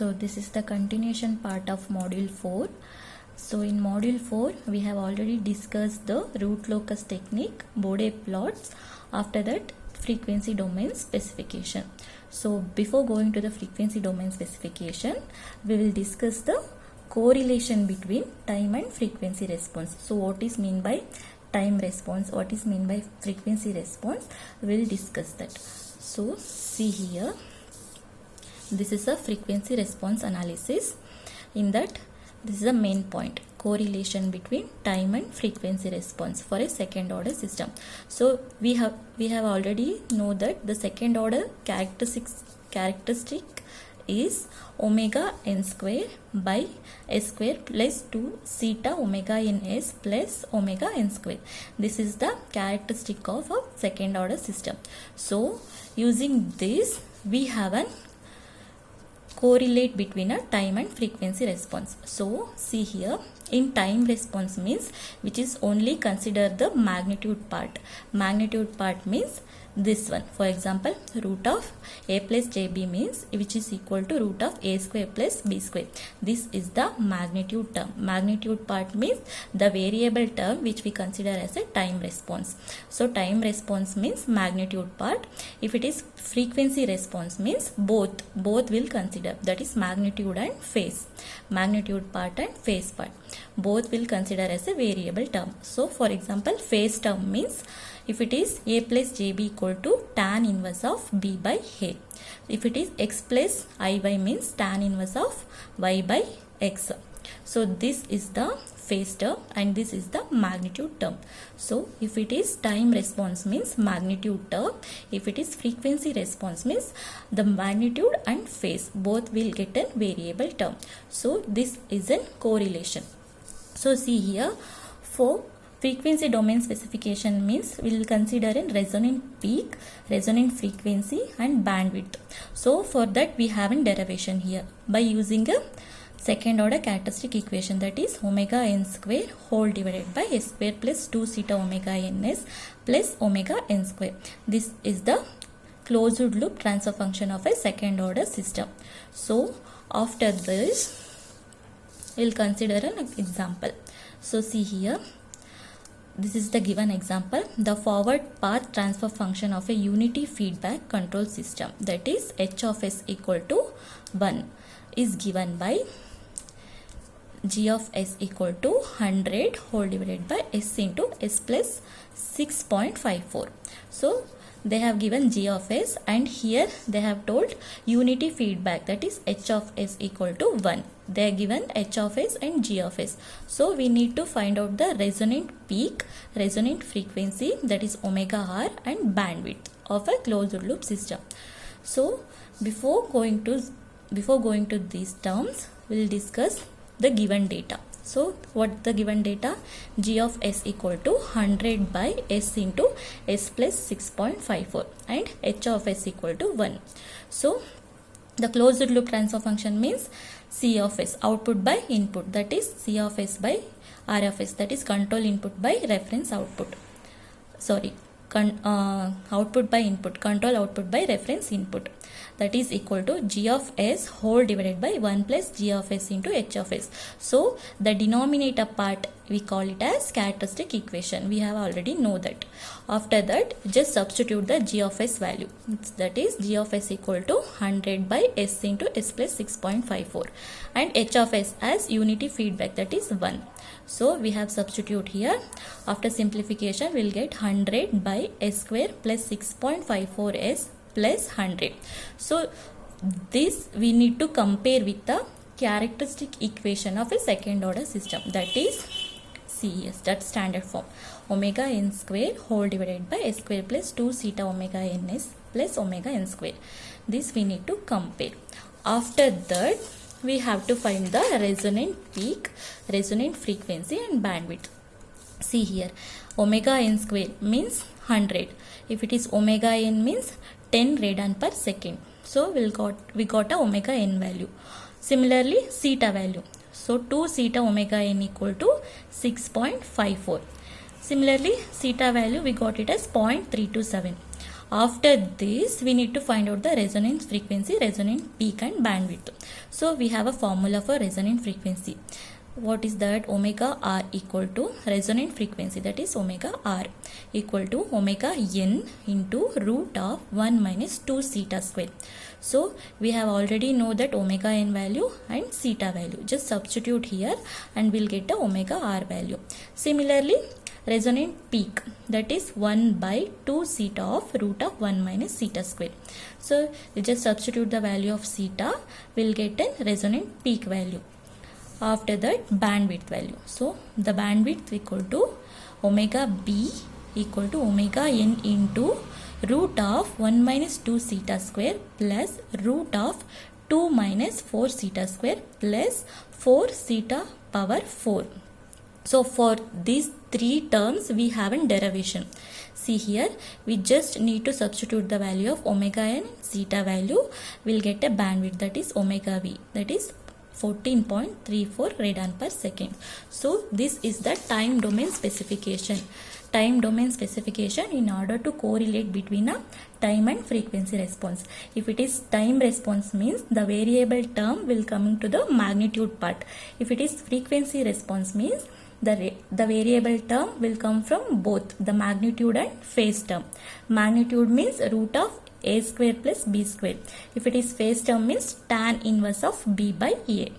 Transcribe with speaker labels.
Speaker 1: So this is the continuation part of module 4. So in module 4 we have already discussed the root locus technique, Bode plots, after that frequency domain specification. So before going to the frequency domain specification, we will discuss the correlation between time and frequency response. So what is mean by time response, what is mean by frequency response, we will discuss that. So see here, this is a frequency response analysis. In that, this is the main point, correlation between time and frequency response for a second order system. So we have already know that the second order characteristic is omega n square by s square plus 2 zeta omega n s plus omega n square. This is the characteristic of a second order system. So using this, we have an correlate between a time and frequency response. So see here, in time response means which is only consider the magnitude part. Magnitude part means this one. For example, root of a plus jb means which is equal to root of a square plus b square. This is the magnitude term. Magnitude part means the variable term which we consider as a time response. So time response means magnitude part. If it is frequency response means both will consider, that is magnitude and phase. Magnitude part and phase part, both will consider as a variable term. So for example, phase term means if it is a plus jb equal to tan inverse of b by a. If it is x plus iy means tan inverse of y by x. So this is the phase term and this is the magnitude term. So if it is time response means magnitude term, if it is frequency response means the magnitude and phase both will get a variable term. So this is a correlation. So see here, for frequency domain specification means we will consider in resonant peak, resonant frequency and bandwidth. So for that we have a derivation here by using a second order characteristic equation, that is omega n square whole divided by s square plus 2 zeta omega ns plus omega n square. This is the closed loop transfer function of a second order system. So after this we will consider an example. So see here, this is the given example. The forward path transfer function of a unity feedback control system, that is h of s equal to 1, is given by g of s equal to 100 whole divided by s into s plus 6.54. So they have given g of s and here they have told unity feedback, that is h of s equal to 1. They are given h of s and g of s. So we need to find out the resonant peak, resonant frequency, that is omega r, and bandwidth of a closed loop system. So before going to these terms, we will discuss the given data. So what the given data? G of s equal to 100 by s into s plus 6.54 and h of s equal to 1. So the closed loop transfer function means C of s, output by input, that is C of s by R of s, that is control input by reference output. Output by input, control output by reference input, that is equal to g of s whole divided by 1 plus g of s into h of s. So the denominator part we call it as characteristic equation. We have already know that. After that, just substitute the g of s value, that is g of s equal to 100 by s into s plus 6.54 and h of s as unity feedback, that is 1. So we have substitute here. After simplification, we will get 100 by s square plus 6.54 s plus 100. So this we need to compare with the characteristic equation of a second order system, that is CES, that standard form, omega n square whole divided by s square plus 2 zeta omega ns plus omega n square. This we need to compare. After that, we have to find the resonant peak, resonant frequency and bandwidth. See here, omega n square means 100. If it is omega n means 10 radian per second. So we got a omega n value. Similarly, zeta value. So 2 zeta omega n equal to 6.54. Similarly, zeta value we got it as 0.327. After this, we need to find out the resonance frequency, resonant peak and bandwidth. So we have a formula for resonant frequency. What is that? Omega R equal to resonant frequency, that is omega R equal to omega n into root of 1 minus 2 theta square. So we have already know that omega n value and theta value. Just substitute here and we'll get the omega R value. Similarly, resonant peak, that is 1 by 2 theta of root of 1 minus theta square. So we just substitute the value of theta, we'll get a resonant peak value. After that, bandwidth value. So the bandwidth equal to omega B equal to omega n into root of 1 minus 2 theta square plus root of 2 minus 4 theta square plus 4 theta power 4. So for these three terms we have a derivation. See here, we just need to substitute the value of omega n theta value. We'll get a bandwidth, that is omega V, that is 14.34 radon per second. So this is the time domain specification. Time domain specification in order to correlate between a time and frequency response. If it is time response means the variable term will come to the magnitude part. If it is frequency response means the variable term will come from both the magnitude and phase term. Magnitude means root of a square plus b square. If it is phase term means tan inverse of b by a.